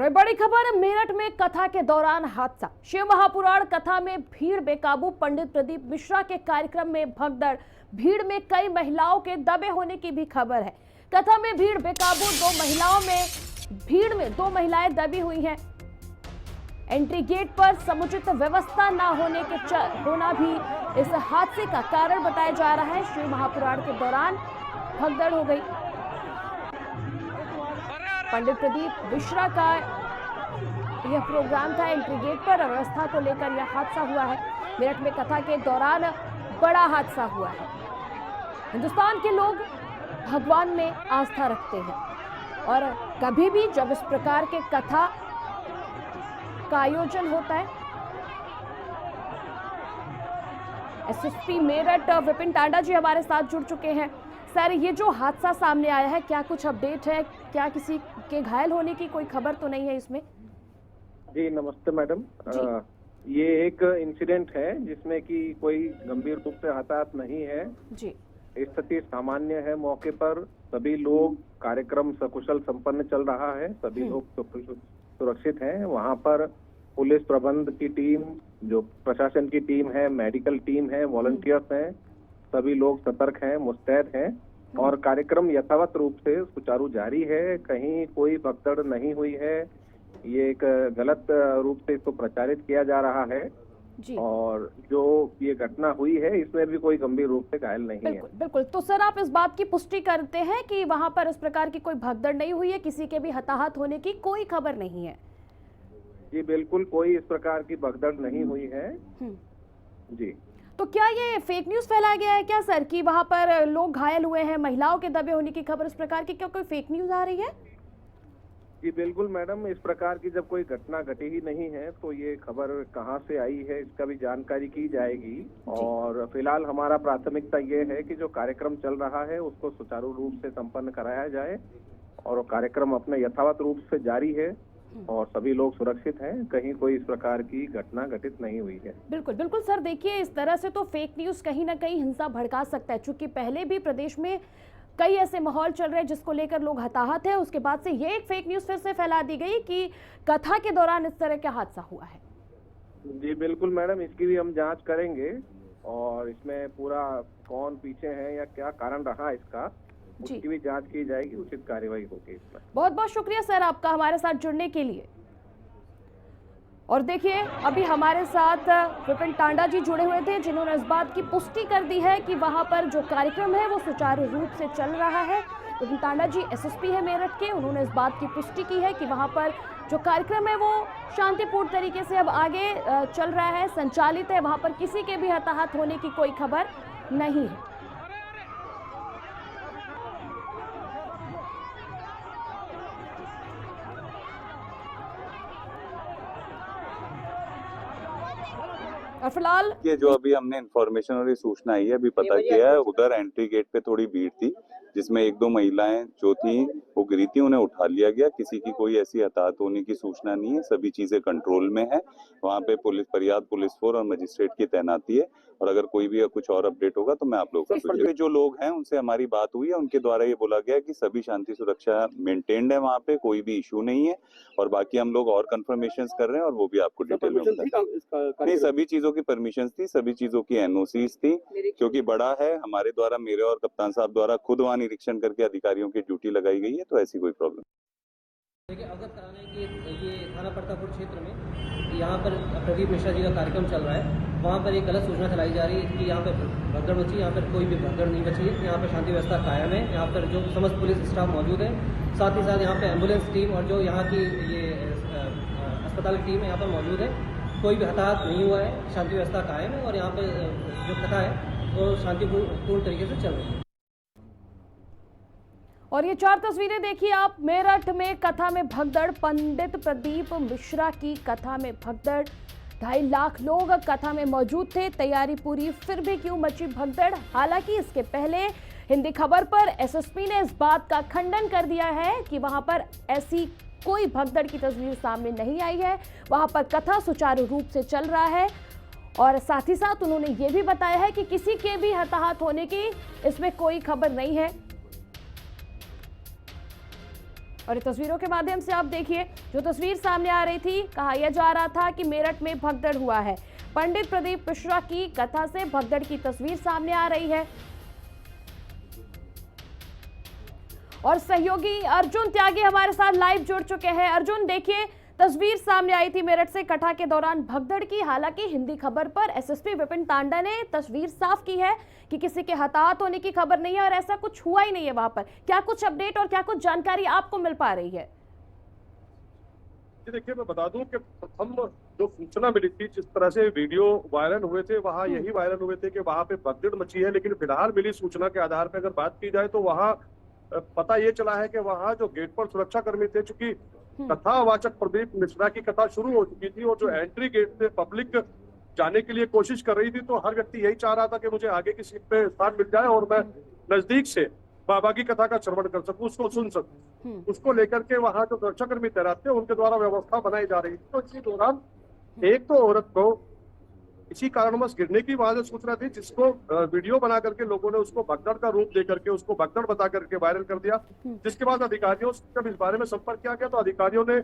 और बड़ी खबर, मेरठ में कथा के दौरान हादसा। शिव महापुराण कथा में भीड़ बेकाबू, पंडित प्रदीप मिश्रा के कार्यक्रम में भगदड़। भीड़ में कई महिलाओं के दबे होने की भी खबर है। कथा में भीड़ बेकाबू, भीड़ में दो महिलाएं दबी हुई हैं। एंट्री गेट पर समुचित व्यवस्था न होना भी इस हादसे का कारण बताया जा रहा है। शिव महापुराण के दौरान भगदड़ हो गई। पंडित प्रदीप मिश्रा का यह प्रोग्राम था। एंट्री गेट पर व्यवस्था को लेकर यह हादसा हुआ है। मेरठ में कथा के दौरान बड़ा हादसा हुआ है। हिंदुस्तान के लोग भगवान में आस्था रखते हैं और कभी भी जब इस प्रकार के कथा का आयोजन होता है, एसएसपी मेरठ विपिन टांडा जी हमारे साथ जुड़ चुके हैं। सर, ये जो हादसा सामने आया है, क्या कुछ अपडेट है? क्या किसी के घायल होने की कोई खबर तो नहीं है इसमें? जी नमस्ते मैडम। ये एक इंसिडेंट है जिसमें कि कोई गंभीर रूप से हताहत नहीं है जी। स्थिति सामान्य है। मौके पर सभी लोग, कार्यक्रम सकुशल संपन्न चल रहा है, सभी लोग सुरक्षित हैं। वहां पर पुलिस प्रबंध की टीम, जो प्रशासन की टीम है, मेडिकल टीम है, वॉलंटियर्स हैं, सभी लोग सतर्क हैं, मुस्तैद हैं और कार्यक्रम यथावत रूप से सुचारू जारी है। कहीं कोई भगदड़ नहीं हुई है। ये एक गलत रूप से इसको प्रचारित किया जा रहा है जी। और जो ये घटना हुई है इसमें भी कोई गंभीर रूप से घायल नहीं है। बिल्कुल। तो सर, आप इस बात की पुष्टि करते हैं कि वहां पर इस प्रकार की कोई भगदड़ नहीं हुई है, किसी के भी हताहत होने की कोई खबर नहीं है? जी बिल्कुल, कोई इस प्रकार की भगदड़ नहीं हुई है। जी। तो क्या ये फेक न्यूज फैलाया गया है क्या सर, कि वहां पर लोग घायल हुए हैं, महिलाओं के दबे होने की खबर, इस प्रकार की क्या कोई फेक न्यूज आ रही है? जी बिल्कुल मैडम, इस प्रकार की जब कोई घटना घटी ही नहीं है तो ये खबर कहां से आई है इसका भी जानकारी की जाएगी। और फिलहाल हमारा प्राथमिकता ये है कि जो कार्यक्रम चल रहा है उसको सुचारू रूप से संपन्न कराया जाए और कार्यक्रम अपने यथावत रूप से जारी है और सभी लोग सुरक्षित हैं। कहीं कोई इस प्रकार की घटना घटित नहीं हुई है। बिल्कुल बिल्कुल सर, देखिए इस तरह से तो फेक न्यूज कहीं ना कहीं हिंसा भड़का सकता है, चूंकि पहले भी प्रदेश में कई ऐसे माहौल चल रहे हैं जिसको लेकर लोग हताहत है। उसके बाद से ये एक फेक न्यूज फिर से फैला दी गई कि कथा के दौरान इस तरह का हादसा हुआ है। जी बिल्कुल मैडम, इसकी भी हम जांच करेंगे और इसमें पूरा कौन पीछे है या क्या कारण रहा इसका, उसकी भी जांच की जाएगी, उचित कार्रवाई होगी इसमें। बहुत बहुत शुक्रिया सर आपका हमारे साथ जुड़ने के लिए। और देखिए, अभी हमारे साथ विपिन टांडा जी जुड़े हुए थे जिन्होंने इस बात की पुष्टि कर दी है कि वहां पर जो कार्यक्रम है वो सुचारू रूप से चल रहा है। विपिन टांडा जी एसएसपी है मेरठ के, उन्होंने इस बात की पुष्टि की है कि वहां पर जो कार्यक्रम है वो शांतिपूर्ण तरीके से अब आगे चल रहा है, संचालित है। वहां पर किसी के भी हताहत होने की कोई खबर नहीं है। और फिलहाल ये जो अभी हमने इन्फॉर्मेशन और ये सूचना आई है, अभी पता किया है, उधर एंट्री गेट पे थोड़ी भीड़ थी जिसमें एक दो महिलाएं जो थी वो गिरी थी, उन्हें उठा लिया गया। किसी की कोई ऐसी हताहत होने की सूचना नहीं है, सभी चीजें कंट्रोल में है। वहाँ पे पर्याप्त पुलिस फोर्स और मजिस्ट्रेट की तैनाती है और अगर कोई भी कुछ और अपडेट होगा तो मैं आप लोगों को, जो लोग हैं उनसे हमारी बात हुई है, उनके द्वारा ये बोला गया कि सभी शांति सुरक्षा मेंटेन्ड है, वहाँ पे कोई भी इशू नहीं है। और बाकी हम लोग और कंफर्मेशन कर रहे हैं और वो भी आपको डिटेल में नहीं, सभी चीजों की परमिशन थी, सभी चीजों की एनओसीज थी। क्योंकि बड़ा है, हमारे द्वारा, मेरे और कप्तान साहब द्वारा खुद वहाँ निरीक्षण करके अधिकारियों की ड्यूटी लगाई गई है, तो ऐसी कोई प्रॉब्लम। देखिए, अवगत कराना है कि ये थाना प्रतापपुर क्षेत्र में यहाँ पर प्रदीप मिश्रा जी का कार्यक्रम चल रहा है। वहाँ पर एक गलत सूचना फैलाई जा रही है कि यहाँ पर भगदड़ बची, यहाँ पर कोई भी भगदड़ नहीं बची है। यहाँ पर शांति व्यवस्था कायम है। यहाँ पर जो समस्त पुलिस स्टाफ मौजूद है, साथ ही साथ यहाँ पर एम्बुलेंस टीम और जो यहाँ की ये अस्पताल की टीम है यहाँ पर मौजूद है। कोई भी हताहत नहीं हुआ है, शांति व्यवस्था कायम है और यहाँ पर जो कथा है वो शांतिपूर्ण तरीके से चल रही है। और ये 4 तस्वीरें देखिए आप, मेरठ में कथा में भगदड़, पंडित प्रदीप मिश्रा की कथा में भगदड़। 2.5 लाख लोग कथा में मौजूद थे, तैयारी पूरी, फिर भी क्यों मची भगदड़? हालांकि इसके पहले हिंदी खबर पर एसएसपी ने इस बात का खंडन कर दिया है कि वहां पर ऐसी कोई भगदड़ की तस्वीर सामने नहीं आई है, वहां पर कथा सुचारू रूप से चल रहा है। और साथ ही साथ उन्होंने ये भी बताया है कि किसी के भी हताहत होने की इसमें कोई खबर नहीं है। और ये तस्वीरों के माध्यम से आप देखिए, जो तस्वीर सामने आ रही थी, कहा यह जा रहा था कि मेरठ में भगदड़ हुआ है। पंडित प्रदीप मिश्रा की कथा से भगदड़ की तस्वीर सामने आ रही है और सहयोगी अर्जुन त्यागी हमारे साथ लाइव जुड़ चुके हैं। अर्जुन, देखिए तस्वीर सामने आई थी मेरठ से कथा के दौरान भगदड़ की। हालांकि हिंदी खबर पर एसएसपी विपिन तांडा ने तस्वीर साफ की है कि किसी के हताहत होने की खबर नहीं है और ऐसा कुछ हुआ ही नहीं है। वहां पर क्या कुछ अपडेट और क्या कुछ जानकारी आपको मिल पा रही है? देखिए, मैं बता दूं कि प्रथम जो सूचना मिली थी, जिस तरह से वीडियो वायरल हुए थे, वहां यही वायरल हुए थे कि वहां पे भगदड़ मची है। लेकिन फिलहाल मिली सूचना के आधार पर अगर बात की जाए तो वहां पता ये चला है कि वहां जो गेट पर सुरक्षा कर्मी थे, चूंकि कथावाचक प्रदीप मिश्रा की कथा शुरू हो चुकी थी और जो एंट्री गेट से पब्लिक जाने के लिए कोशिश कर रही थी, तो हर व्यक्ति यही चाह रहा था कि मुझे आगे की सीट पे स्थान मिल जाए और मैं नजदीक से बाबा की कथा का श्रवण कर सकूं, उसको सुन सकूं। उसको लेकर के वहां जो सुरक्षाकर्मी तैनात थे, उनके द्वारा व्यवस्था बनाई जा रही थी। तो इसी दौरान एक तो औरत को इसी कारणवश गिरने की वहां से सूचना थी, जिसको वीडियो बना करके लोगों ने उसको भगदड़ का रूप दे करके उसको भगदड़ बता करके वायरल कर दिया। जिसके बाद अधिकारियों से जब इस बारे में संपर्क किया गया तो अधिकारियों ने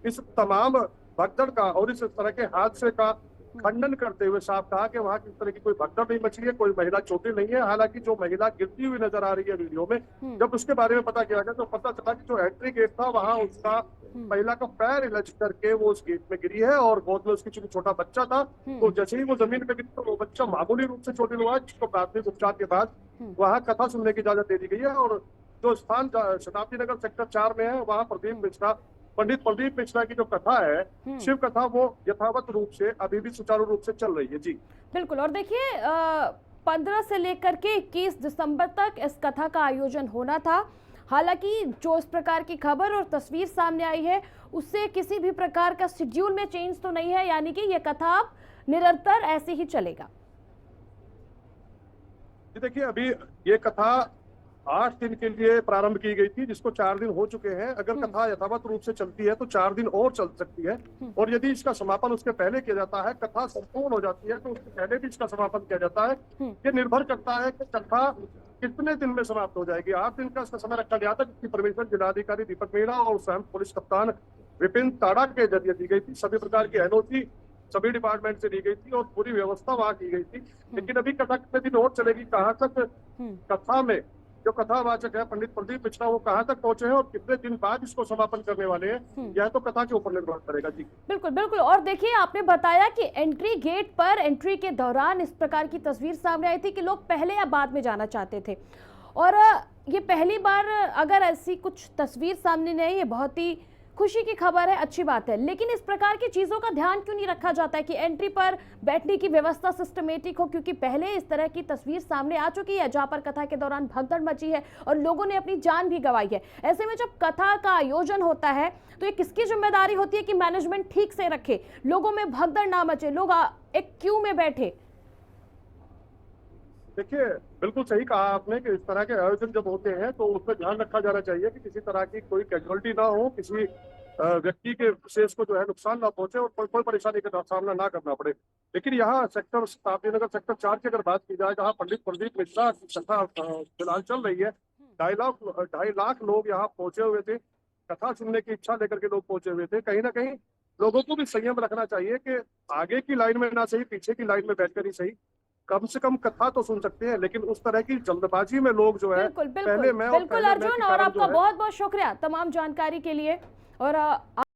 इस तमाम भगदड़ का और इस तरह के हादसे का खंडन करते हुए साफ कहा कि वहां किस तरह की कोई भगदड़ नहीं मची है, कोई महिला चोटिल नहीं है। हालांकि जो महिला गिरती हुई नजर आ रही है वीडियो में, जब उसके बारे में पता किया गया तो पता चला कि जो एंट्री गेट था वहां उसका महिला का पैर इलझ करके वो उस गेट में गिरी है और गोद में उसकी चूंकि छोटा बच्चा था, तो जैसे ही वो जमीन पे गिरी तो वो बच्चा मामूली रूप से चोटिल हुआ, जिसको प्राथमिक उपचार के बाद वहां कथा सुनने की इजाजत दे दी गई है। और जो स्थान शताब्दी नगर सेक्टर 4 में है, वहां पंडित प्रदीप मिश्रा की जो कथा है, शिव कथा, वो यथावत रूप से अभी भी सुचारू रूप से चल रही है। जी बिल्कुल। और देखिए 15 से लेकर के 21 दिसंबर तक इस कथा का आयोजन होना था। हालांकि जो इस प्रकार की खबर और तस्वीर सामने आई है, उससे किसी भी प्रकार का शेड्यूल में चेंज तो नहीं है, यानी कि यह कथा अब निरंतर ऐसे ही चलेगा। देखिए, अभी ये कथा 8 दिन के लिए प्रारंभ की गई थी, जिसको 4 दिन हो चुके हैं। अगर कथा यथावत रूप से चलती है तो 4 दिन और चल सकती है, और यदि इसका समापन उसके पहले किया जाता है, कथा संपूर्ण हो जाती है, तो उसके पहले भी इसका समापन किया जाता है। ये निर्भर करता है कि कथा कितने दिन में समाप्त हो जाएगी। 8 दिन का इसका समय रखा गया था, जिसकी परमिशन जिलाधिकारी दीपक मीणा और स्वयं पुलिस कप्तान विपिन ताड़ा के जरिए दी गई थी। सभी प्रकार की एनओसी सभी डिपार्टमेंट से दी गई थी और पूरी व्यवस्था वहां की गई थी। लेकिन अभी कथा कितने दिन और चलेगी, कहाँ तक कथा में जो कथावाचक है पंडित प्रदीप मिश्रा, वो कहाँ तक पहुंचे हैं और कितने दिन बाद इसको समापन करने वाले हैं, यह तो कथा के ऊपर निर्भर करेगा। जी बिल्कुल बिल्कुल। और देखिए, आपने बताया कि एंट्री गेट पर एंट्री के दौरान इस प्रकार की तस्वीर सामने आई थी कि लोग पहले या बाद में जाना चाहते थे, और ये पहली बार अगर ऐसी कुछ तस्वीर सामने नहीं, ये बहुत ही खुशी की खबर है, अच्छी बात है। लेकिन इस प्रकार की चीजों का ध्यान क्यों नहीं रखा जाता है कि एंट्री पर बैठने की व्यवस्था सिस्टमेटिक हो? क्योंकि पहले इस तरह की तस्वीर सामने आ चुकी है जहां पर कथा के दौरान भगदड़ मची है और लोगों ने अपनी जान भी गंवाई है। ऐसे में जब कथा का आयोजन होता है तो ये किसकी जिम्मेदारी होती है कि मैनेजमेंट ठीक से रखे, लोगों में भगदड़ ना मचे, लोग एक क्यू में बैठे? देखिए, बिल्कुल सही कहा आपने कि इस तरह के आयोजन जब होते हैं तो उसमें ध्यान रखा जाना चाहिए कि किसी तरह की कोई कैजुअलिटी ना हो, किसी व्यक्ति के विशेष को जो है नुकसान ना पहुंचे और कोई परेशानी का सामना ना करना पड़े। लेकिन यहाँ सेक्टर शताब्दी नगर सेक्टर 4 की अगर बात की जाए, जहाँ पंडित प्रदीप मिश्रा की कथा फिलहाल चल रही है, 2.5 लाख लोग यहाँ पहुंचे हुए थे, कथा सुनने की इच्छा लेकर के लोग पहुंचे हुए थे। कहीं ना कहीं लोगों को भी संयम रखना चाहिए कि आगे की लाइन में ना सही, पीछे की लाइन में बैठकर ही सही, कम से कम कथा तो सुन सकते हैं। लेकिन उस तरह की जल्दबाजी में लोग जो है बिल्कुल अर्जुन, और आपका बहुत बहुत शुक्रिया तमाम जानकारी के लिए। और